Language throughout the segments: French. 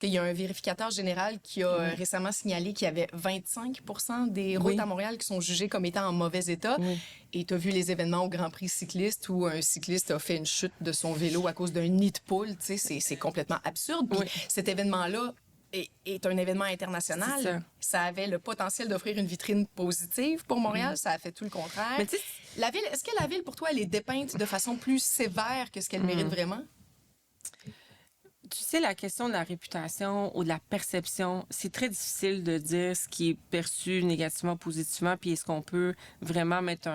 qu'il y a un vérificateur général qui a récemment signalé qu'il y avait 25% des routes à Montréal qui sont jugées comme étant en mauvais état. Et tu as vu les événements au Grand Prix cycliste où un cycliste a fait une chute de son vélo à cause d'un nid de poule. Tu sais, c'est complètement absurde. Puis cet événement-là est un événement international. Ça avait le potentiel d'offrir une vitrine positive pour Montréal. Ça a fait tout le contraire. Mais tu sais, la ville, est-ce que la ville, pour toi, elle est dépeinte de façon plus sévère que ce qu'elle mérite vraiment? tu sais, la question de la réputation ou de la perception, c'est très difficile de dire ce qui est perçu négativement, positivement, puis est-ce qu'on peut vraiment mettre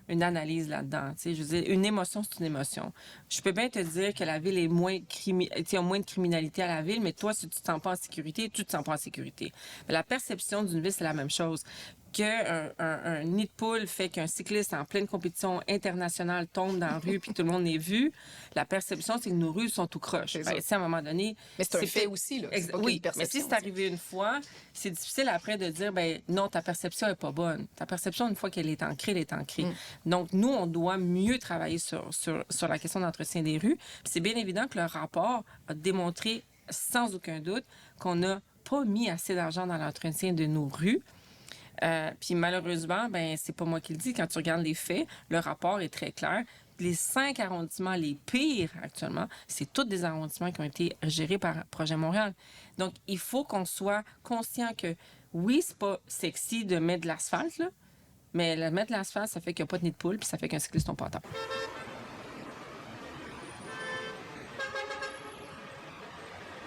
une analyse là-dedans. Tu sais, je veux dire, une émotion, c'est une émotion. Je peux bien te dire que la ville est moins il y a moins de criminalité à la ville, mais toi, si tu te sens pas en sécurité, tu te sens pas en sécurité. Mais la perception d'une ville, c'est la même chose. Un nid de poule fait qu'un cycliste en pleine compétition internationale tombe dans la rue puis tout le monde est vu, la perception, c'est que nos rues sont tout croche. Ben, à un moment donné... Mais c'est un fait aussi, là. C'est pas oui, perception, mais si c'est arrivé une fois, c'est difficile après de dire, ben non, ta perception est pas bonne. Ta perception, une fois qu'elle est ancrée, elle est ancrée. Donc, nous, on doit mieux travailler sur la question d'entretien des rues. Puis c'est bien évident que le rapport a démontré, sans aucun doute, qu'on n'a pas mis assez d'argent dans l'entretien de nos rues. Puis malheureusement, ben c'est pas moi qui le dis. Quand tu regardes les faits, le rapport est très clair. Les 5 arrondissements les pires actuellement, c'est tous des arrondissements qui ont été gérés par Projet Montréal. Donc, il faut qu'on soit conscient que, oui, c'est pas sexy de mettre de l'asphalte, là, mais mettre de l'asphalte, ça fait qu'il n'y a pas de nid de poule, puis ça fait qu'un cycliste tombe pas à terre.